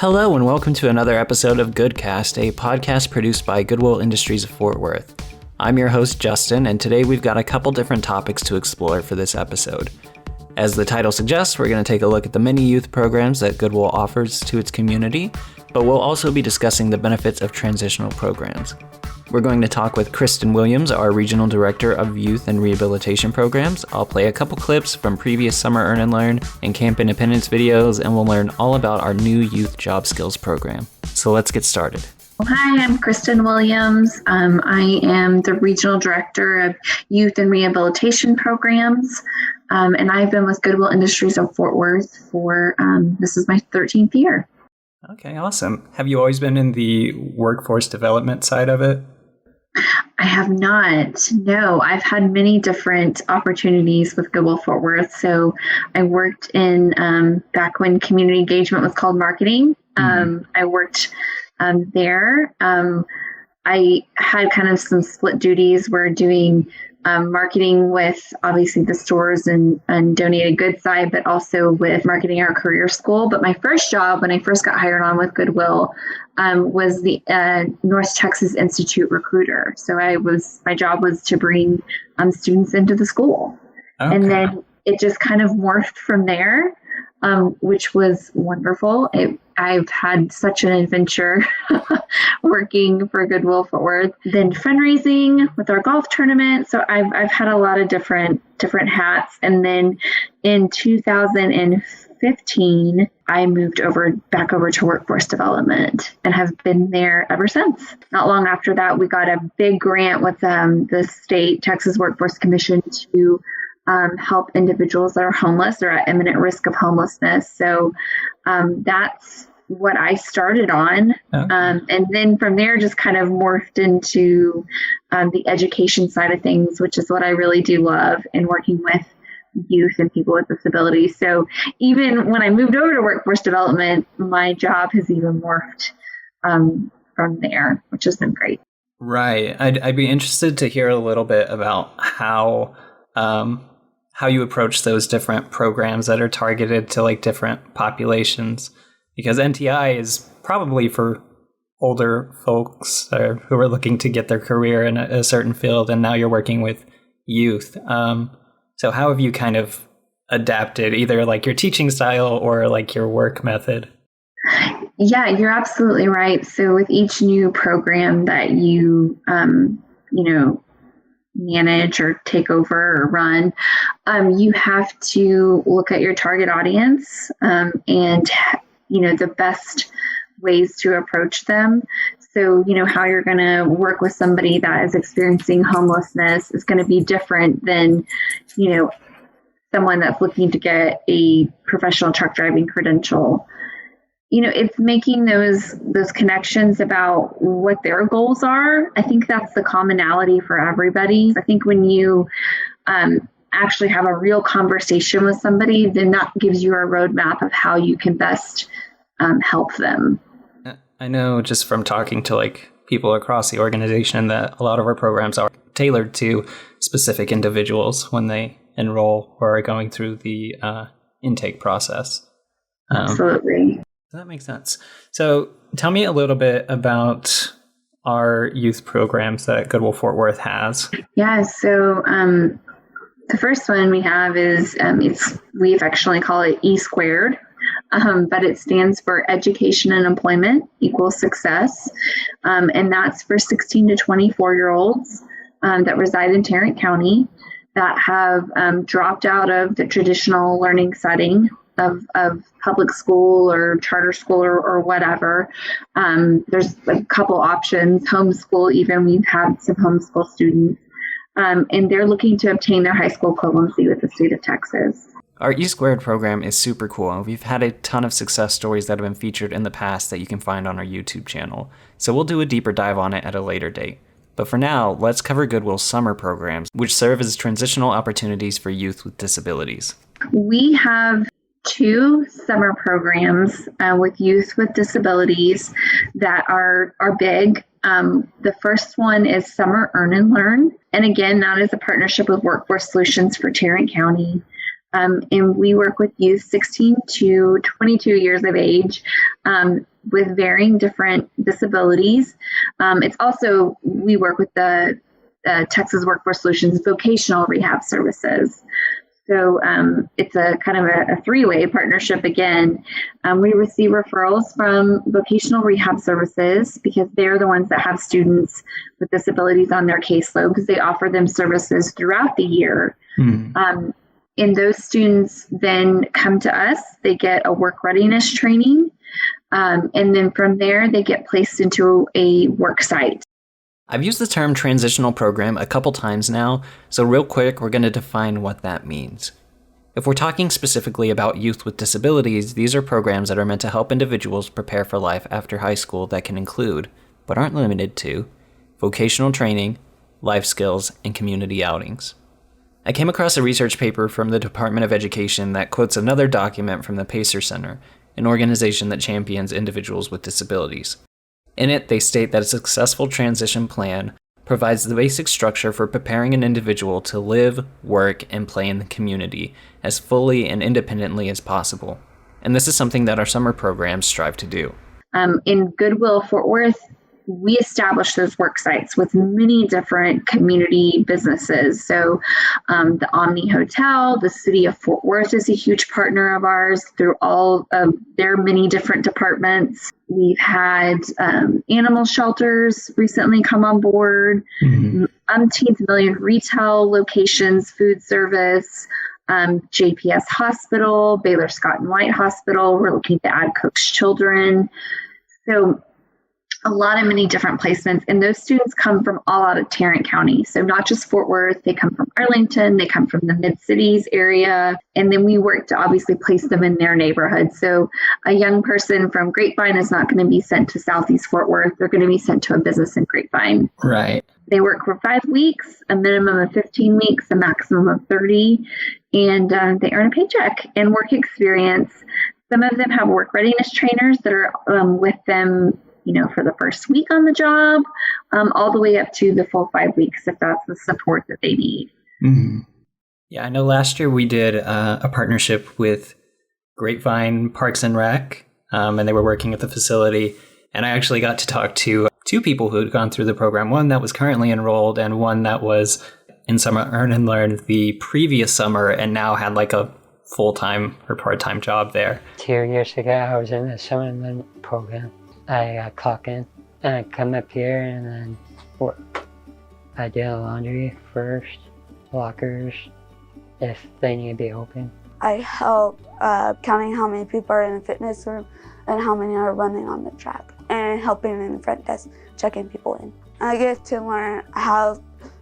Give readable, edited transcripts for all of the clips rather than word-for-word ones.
Hello and welcome to another episode of GoodCast, a podcast produced by Goodwill Industries of Fort Worth. I'm your host, Justin, and today we've got a couple different topics to explore for this episode. As the title suggests, we're going to take a look at the many youth programs that Goodwill offers to its community, but we'll also be discussing the benefits of transitional programs. We're going to talk with Kristen Williams, our Regional Director of Youth and Rehabilitation Programs. I'll play a couple clips from previous Summer Earn and Learn and Camp Independence videos, and we'll learn all about our new Youth Job Skills program. So let's get started. Hi, I'm Kristen Williams. I am the Regional Director of Youth and Rehabilitation Programs, and I've been with Goodwill Industries of Fort Worth for, this is my 13th year. Okay, awesome. Have you always been in the workforce development side of it? I have not. No, I've had many different opportunities with Goodwill Fort Worth. So I worked in, back when community engagement was called marketing. I worked there. I had kind of some split duties where doing marketing with obviously the stores and donated goods side, but also with marketing our career school. But my first job when I first got hired on with Goodwill was the North Texas Institute recruiter. So my job was to bring students into the school. Okay. And then it just kind of morphed from there, which was wonderful. I've had such an adventure working for Goodwill Fort Worth. Then fundraising with our golf tournament. So I've had a lot of different hats. And then in 2015, I moved back over to workforce development and have been there ever since. Not long after that, we got a big grant with the state Texas Workforce Commission to help individuals that are homeless or at imminent risk of homelessness. So that's what I started on. Okay. And then from there, just kind of morphed into the education side of things, which is what I really do love, and working with youth and people with disabilities. So even when I moved over to workforce development, my job has even morphed from there, which has been great. Right. I'd be interested to hear a little bit about how you approach those different programs that are targeted to like different populations, because NTI is probably for older folks who are looking to get their career in a certain field, and now you're working with youth. So how have you kind of adapted either like your teaching style or like your work method? Yeah, you're absolutely right. So with each new program that you manage or take over or run, you have to look at your target audience and the best ways to approach them. So, how you're going to work with somebody that is experiencing homelessness is going to be different than, someone that's looking to get a professional truck driving credential. It's making those connections about what their goals are. I think that's the commonality for everybody. I think when you actually have a real conversation with somebody, then that gives you a roadmap of how you can best help them. I know just from talking to like people across the organization that a lot of our programs are tailored to specific individuals when they enroll or are going through the intake process. Absolutely. That makes sense. So tell me a little bit about our youth programs that Goodwill Fort Worth has. Yeah, so the first one we have is, we affectionately call it E squared, but it stands for Education and Employment Equals Success. And that's for 16 to 24-year-olds that reside in Tarrant County that have dropped out of the traditional learning setting of public school or charter school or whatever. There's a couple options, homeschool even. We've had some homeschool students, and they're looking to obtain their high school equivalency with the state of Texas. Our E Squared program is super cool, and we've had a ton of success stories that have been featured in the past that you can find on our YouTube channel. So we'll do a deeper dive on it at a later date. But for now, let's cover Goodwill's summer programs, which serve as transitional opportunities for youth with disabilities. We have 2 summer programs with youth with disabilities that are big. The first one is Summer Earn and Learn. And again, that is a partnership with Workforce Solutions for Tarrant County. And we work with youth 16 to 22 years of age with varying different disabilities. It's also, we work with the Texas Workforce Solutions vocational rehab services. So it's a kind of a three-way partnership again. We receive referrals from vocational rehab services because they're the ones that have students with disabilities on their caseload because they offer them services throughout the year. And those students then come to us, they get a work readiness training, and then from there they get placed into a work site. I've used the term transitional program a couple times now, so real quick, we're going to define what that means. If we're talking specifically about youth with disabilities, these are programs that are meant to help individuals prepare for life after high school that can include, but aren't limited to, vocational training, life skills, and community outings. I came across a research paper from the Department of Education that quotes another document from the Pacer Center, an organization that champions individuals with disabilities. In it, they state that a successful transition plan provides the basic structure for preparing an individual to live, work, and play in the community as fully and independently as possible. And this is something that our summer programs strive to do. In Goodwill, Fort Worth, we established those work sites with many different community businesses. So the Omni Hotel, the city of Fort Worth is a huge partner of ours through all of their many different departments. We've had animal shelters recently come on board, umpteenth million retail locations, food service, JPS Hospital, Baylor Scott and White Hospital. We're looking to add Cook's Children. So a lot of many different placements, and those students come from all out of Tarrant County. So not just Fort Worth, they come from Arlington, they come from the Mid-Cities area, and then we work to obviously place them in their neighborhood. So a young person from Grapevine is not going to be sent to Southeast Fort Worth. They're going to be sent to a business in Grapevine. Right. They work for 5 weeks, a minimum of 15 weeks, a maximum of 30, and they earn a paycheck and work experience. Some of them have work readiness trainers that are with them, for the first week on the job, all the way up to the full 5 weeks if that's the support that they need. Yeah, I know last year we did a partnership with Grapevine Parks and Rec, and they were working at the facility. And I actually got to talk to 2 people who had gone through the program, one that was currently enrolled and one that was in Summer Earn and Learn the previous summer and now had like a full-time or part-time job there. 2 years ago, I was in the Summer and Learn program. I clock in and I come up here and then work. I do the laundry first, lockers, if they need to be open. I help counting how many people are in the fitness room and how many are running on the track, and helping in the front desk, checking people in. I get to learn how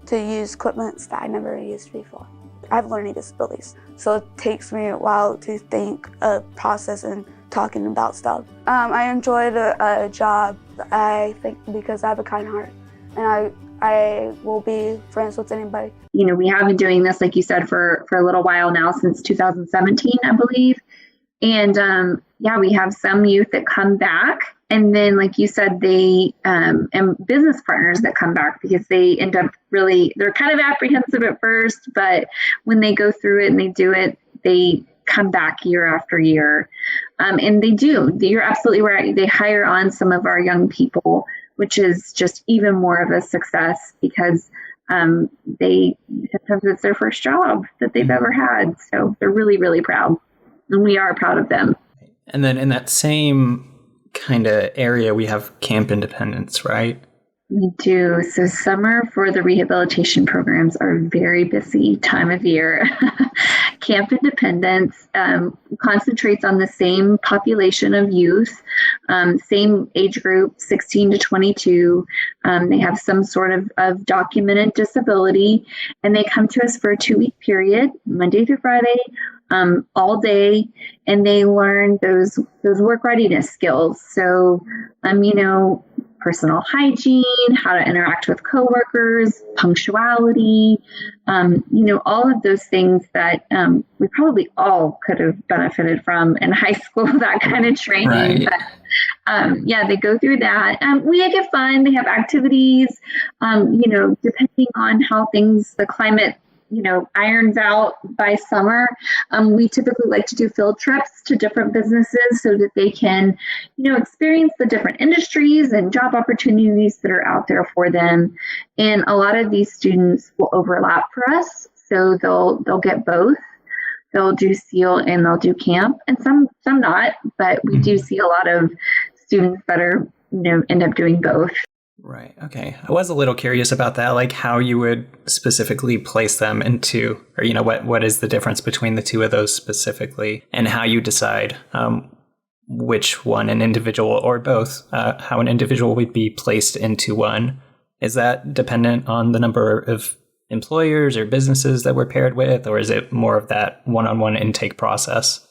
to use equipment that I never used before. I have learning disabilities, so it takes me a while to think of process and talking about stuff. I enjoy the job, I think, because I have a kind heart, and I will be friends with anybody. We have been doing this, like you said, for a little while now, since 2017, I believe. And we have some youth that come back, and then, like you said, they and business partners that come back because they end up they're kind of apprehensive at first, but when they go through it and they do it, they come back year after year. And they do. You're absolutely right. They hire on some of our young people, which is just even more of a success because sometimes it's their first job that they've ever had. So they're really, really proud. And we are proud of them. And then in that same kind of area, we have Camp Independence, right? We do. So summer for the rehabilitation programs are a very busy time of year. Camp Independence concentrates on the same population of youth, same age group, 16 to 22. They have some sort of documented disability, and they come to us for a 2-week period, Monday through Friday, all day, and they learn those work readiness skills. So, personal hygiene, how to interact with coworkers, punctuality, all of those things that we probably all could have benefited from in high school, that kind of training. Right. But, they go through that. We make it fun. They have activities, depending on how the climate irons out by summer, we typically like to do field trips to different businesses so that they can, experience the different industries and job opportunities that are out there for them. And a lot of these students will overlap for us, so they'll get both. They'll do SEAL and they'll do camp, and some not, but we do see a lot of students that are, end up doing both. Right. Okay. I was a little curious about that, like how you would specifically place them into, or, what is the difference between the two of those specifically, and how you decide which one, an individual or both, how an individual would be placed into one. Is that dependent on the number of employers or businesses that we're paired with, or is it more of that one-on-one intake process?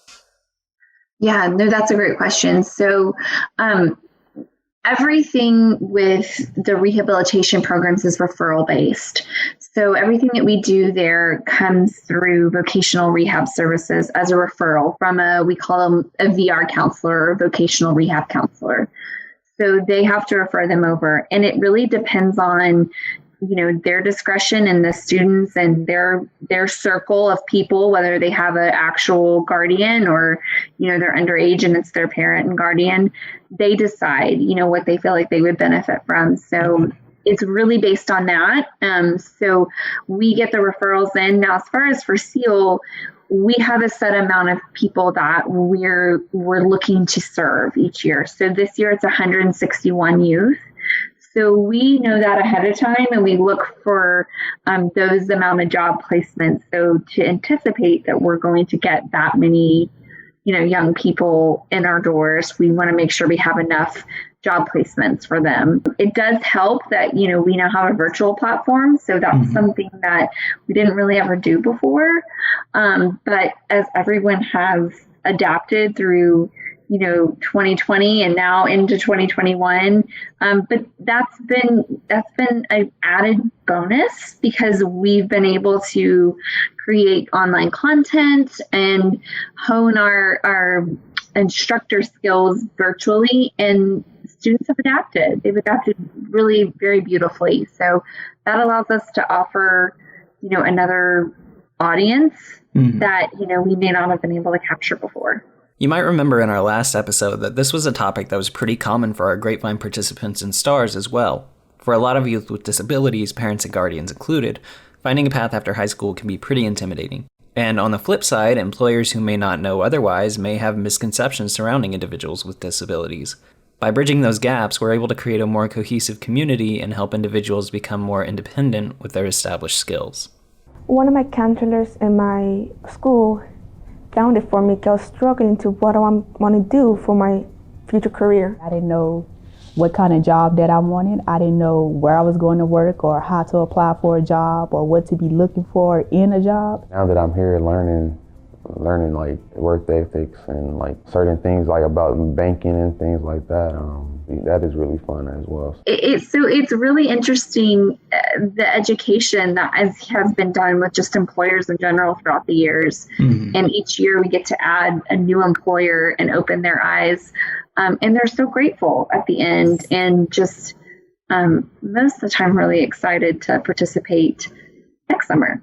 Yeah, no, that's a great question. So, everything with the rehabilitation programs is referral based. So everything that we do there comes through vocational rehab services as a referral from we call them a VR counselor or vocational rehab counselor. So they have to refer them over, and it really depends on their discretion and the students and their circle of people, whether they have an actual guardian or, they're underage and it's their parent and guardian. They decide, what they feel like they would benefit from. So it's really based on that. So we get the referrals in. Now, as far as for SEAL, we have a set amount of people that we're looking to serve each year. So this year it's 161 youth. So we know that ahead of time, and we look for those amount of job placements. So to anticipate that we're going to get that many, young people in our doors, we want to make sure we have enough job placements for them. It does help that, we now have a virtual platform. So that's something that we didn't really ever do before. But as everyone has adapted through 2020 and now into 2021. But that's been an added bonus because we've been able to create online content and hone our instructor skills virtually, and students have adapted. They've adapted really very beautifully. So that allows us to offer, another audience that, we may not have been able to capture before. You might remember in our last episode that this was a topic that was pretty common for our Grapevine participants and stars as well. For a lot of youth with disabilities, parents and guardians included, finding a path after high school can be pretty intimidating. And on the flip side, employers who may not know otherwise may have misconceptions surrounding individuals with disabilities. By bridging those gaps, we're able to create a more cohesive community and help individuals become more independent with their established skills. One of my counselors in my school found it for me because I was struggling to what I want to do for my future career. I didn't know what kind of job that I wanted. I didn't know where I was going to work or how to apply for a job or what to be looking for in a job. Now that I'm here learning like work ethics and like certain things like about banking and things like that, that is really fun as well. It's really interesting, the education that has been done with just employers in general throughout the years. And each year we get to add a new employer and open their eyes. And they're so grateful at the end, and just most of the time really excited to participate next summer.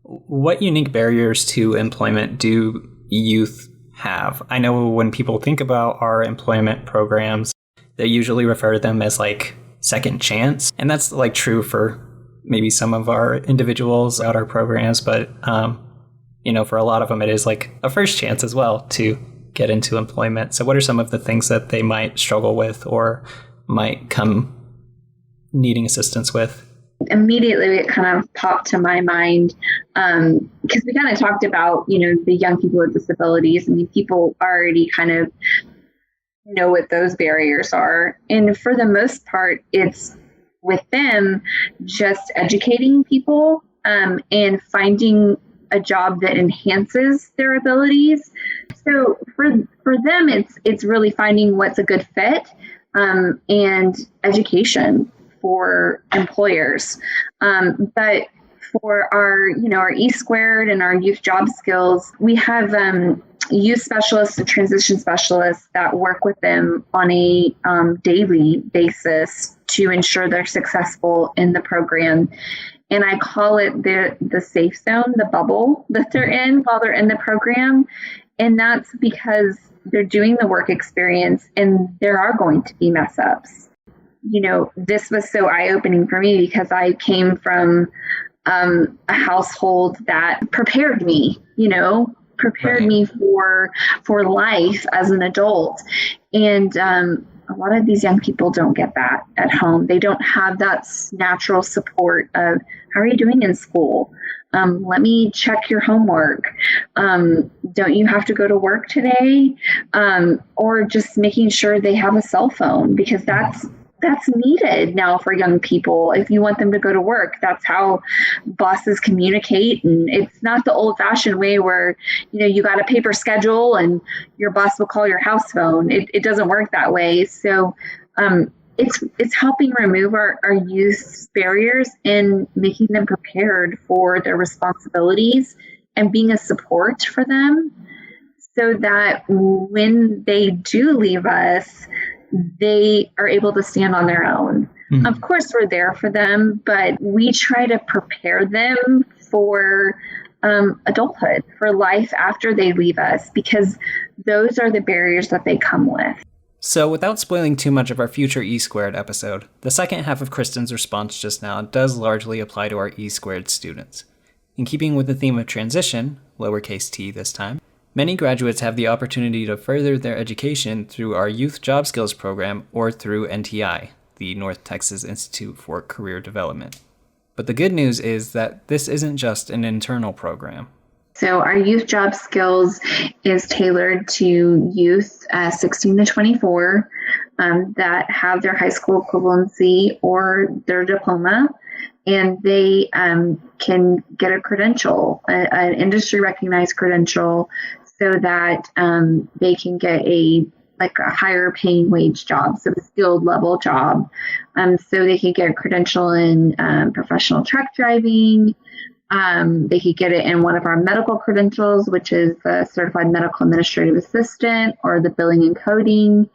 What unique barriers to employment do youth have? I know when people think about our employment programs, they usually refer to them as like second chance. And that's like true for maybe some of our individuals at our programs. But, for a lot of them, it is like a first chance as well to get into employment. So what are some of the things that they might struggle with or might come needing assistance with? Immediately it kind of popped to my mind because we kind of talked about, the young people with disabilities. I mean, people already kind of know what those barriers are. And for the most part, it's with them just educating people and finding a job that enhances their abilities. So for them, it's really finding what's a good fit and education for employers. But for our E Squared and our youth job skills, we have youth specialists and transition specialists that work with them on a daily basis to ensure they're successful in the program. And I call it the safe zone, the bubble that they're in while they're in the program. And that's because they're doing the work experience and there are going to be mess ups. This was so eye-opening for me because I came from a household that prepared me, prepared me for life as an adult. And a lot of these young people don't get that at home. They don't have that natural support of, how are you doing in school? Let me check your homework. Don't you have to go to work today? Or just making sure they have a cell phone, because that's needed now for young people. If you want them to go to work, that's how bosses communicate. And it's not the old fashioned way where, you got a paper schedule and your boss will call your house phone. It doesn't work that way. So, it's helping remove our youth's barriers and making them prepared for their responsibilities and being a support for them, so that when they do leave us, they are able to stand on their own. Mm-hmm. Of course, we're there for them, but we try to prepare them for adulthood, for life after they leave us, because those are the barriers that they come with. So without spoiling too much of our future E-Squared episode, the second half of Kristen's response just now does largely apply to our E-Squared students. In keeping with the theme of transition, lowercase t this time, many graduates have the opportunity to further their education through our Youth Job Skills program or through NTI, the North Texas Institute for Career Development. But the good news is that this isn't just an internal program. So our Youth Job Skills is tailored to youth 16 to 24 that have their high school equivalency or their diploma, and they can get a credential, an industry recognized credential, so that they can get a higher paying wage job, so a skilled level job. So they can get a credential in professional truck driving. They could get it in one of our medical credentials, which is the Certified Medical Administrative Assistant or the Billing and Coding.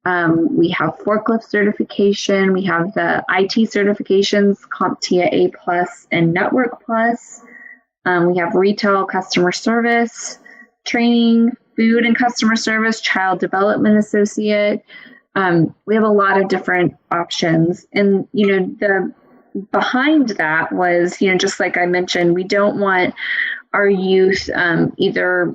We have forklift certification. We have the IT certifications, CompTIA A+ and Network Plus. We have retail customer service training, food and customer service, child development associate. We have a lot of different options. And, the behind that was, just like I mentioned, we don't want our youth either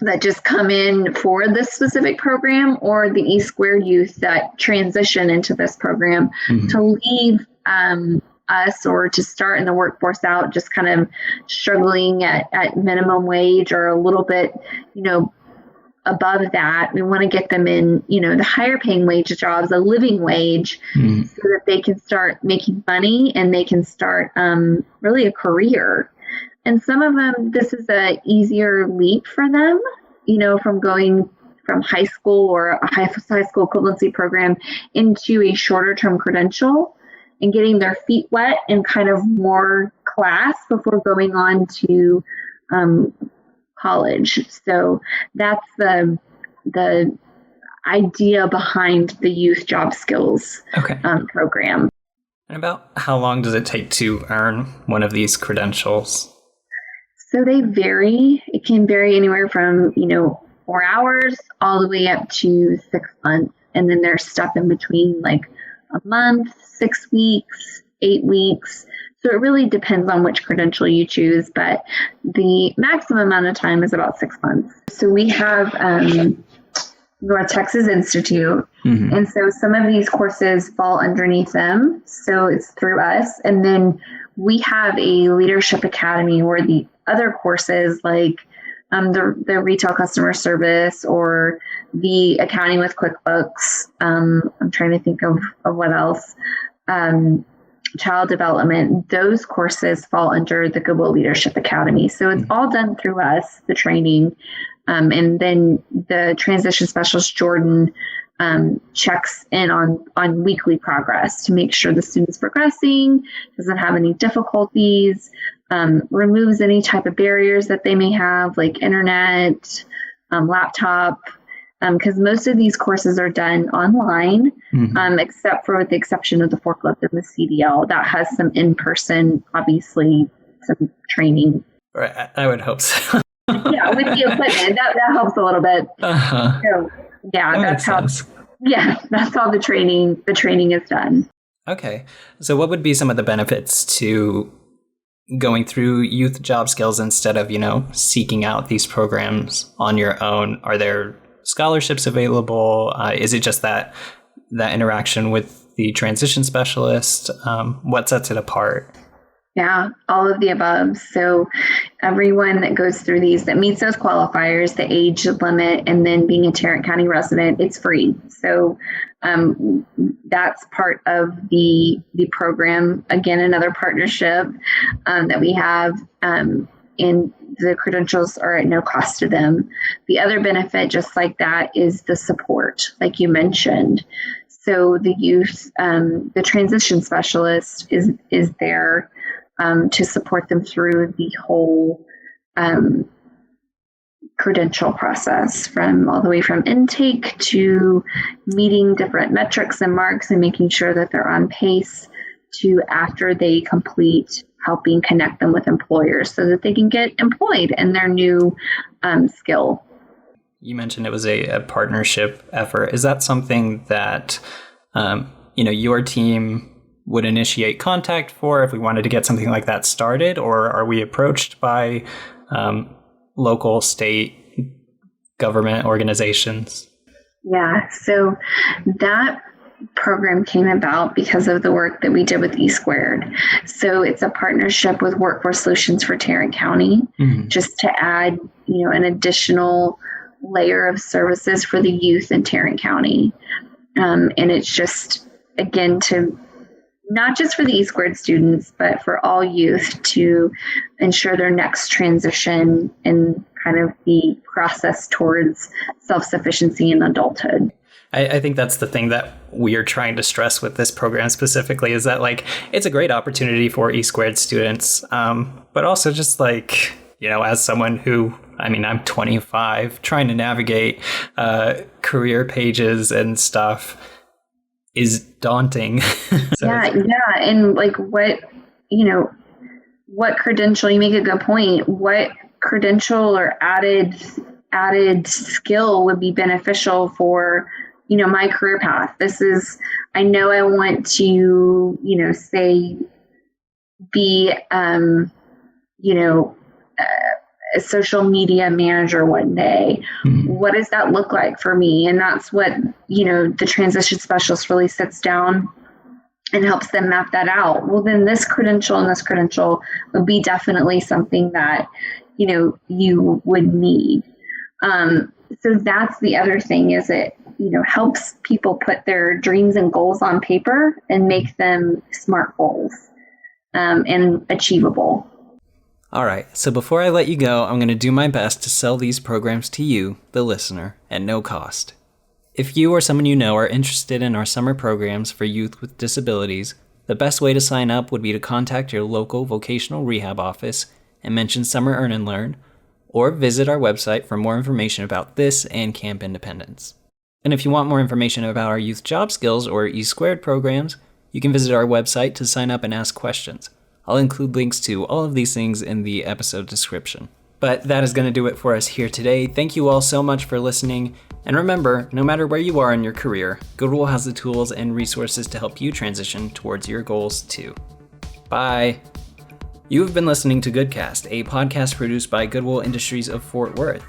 that just come in for this specific program or the E-Squared youth that transition into this program to leave us or to start in the workforce out just kind of struggling at minimum wage or a little bit, above that. We want to get them in, the higher paying wage jobs, a living wage, so that they can start making money and they can start really a career. And some of them, this is a easier leap for them, from going from high school or a high school equivalency program into a shorter term credential and getting their feet wet in kind of more class before going on to college. So that's the idea behind the Youth Job Skills program. And about how long does it take to earn one of these credentials? So they vary. It can vary anywhere from, 4 hours all the way up to 6 months. And then there's stuff in between, like a month, 6 weeks, 8 weeks. So it really depends on which credential you choose, but the maximum amount of time is about 6 months. So we have North Texas Institute, and so some of these courses fall underneath them, so it's through us. And then we have a leadership academy where the other courses like the retail customer service or the accounting with QuickBooks, I'm trying to think of what else, child development, those courses fall under the Goodwill Leadership Academy. So it's all done through us, the training. And then the transition specialist, Jordan, checks in on weekly progress to make sure the student's progressing, doesn't have any difficulties, removes any type of barriers that they may have, like internet, laptop, because most of these courses are done online. except for with the exception of the forklift and the CDL. That has some in-person, obviously, some training. Right, I would hope so. Yeah, with the equipment, that helps a little bit. So, yeah, that's how. Sense. Yeah, that's how the training is done. Okay, so what would be some of the benefits to going through youth job skills instead of, seeking out these programs on your own? Are there scholarships available? Is it just that interaction with the transition specialist? What sets it apart? Yeah, all of the above. So everyone that goes through these that meets those qualifiers, the age limit, and then being a Tarrant County resident, it's free. So that's part of the program. Again, another partnership that we have, and the credentials are at no cost to them. The other benefit, just like that, is the support, like you mentioned. So the youth, the transition specialist is there to support them through the whole credential process, all the way from intake to meeting different metrics and marks and making sure that they're on pace to after they complete, helping connect them with employers so that they can get employed in their new skill. You mentioned it was a partnership effort. Is that something that your team would initiate contact for if we wanted to get something like that started, or are we approached by local, state, government organizations? Yeah, so that program came about because of the work that we did with E-Squared. So it's a partnership with Workforce Solutions for Tarrant County, just to add, an additional layer of services for the youth in Tarrant County. And it's just, again, to not just for the E-Squared students, but for all youth to ensure their next transition and kind of the process towards self-sufficiency in adulthood. I think that's the thing that we are trying to stress with this program specifically, is that it's a great opportunity for E-Squared students, but also just as someone who, I'm 25, trying to navigate career pages and stuff is daunting. Yeah. And what credential, you make a good point, what credential or added skill would be beneficial for, my career path? I know I want to, say be, a social media manager one day. What does that look like for me? And that's what, the transition specialist really sits down and helps them map that out. Well, then this credential and this credential would be definitely something that, you would need. So that's the other thing, is it, helps people put their dreams and goals on paper and make them SMART goals and achievable. All right, so before I let you go, I'm going to do my best to sell these programs to you, the listener, at no cost. If you or someone you know are interested in our summer programs for youth with disabilities, the best way to sign up would be to contact your local vocational rehab office and mention Summer Earn and Learn, or visit our website for more information about this and Camp Independence. And if you want more information about our youth job skills or E-Squared programs, you can visit our website to sign up and ask questions. I'll include links to all of these things in the episode description. But that is going to do it for us here today. Thank you all so much for listening. And remember, no matter where you are in your career, Goodwill has the tools and resources to help you transition towards your goals too. Bye. You have been listening to GoodCast, a podcast produced by Goodwill Industries of Fort Worth.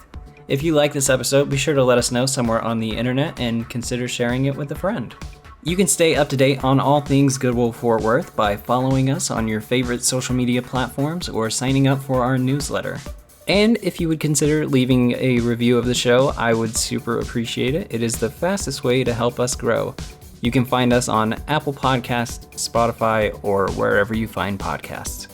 If you like this episode, be sure to let us know somewhere on the internet and consider sharing it with a friend. You can stay up to date on all things Goodwill Fort Worth by following us on your favorite social media platforms or signing up for our newsletter. And if you would consider leaving a review of the show, I would super appreciate it. It is the fastest way to help us grow. You can find us on Apple Podcasts, Spotify, or wherever you find podcasts.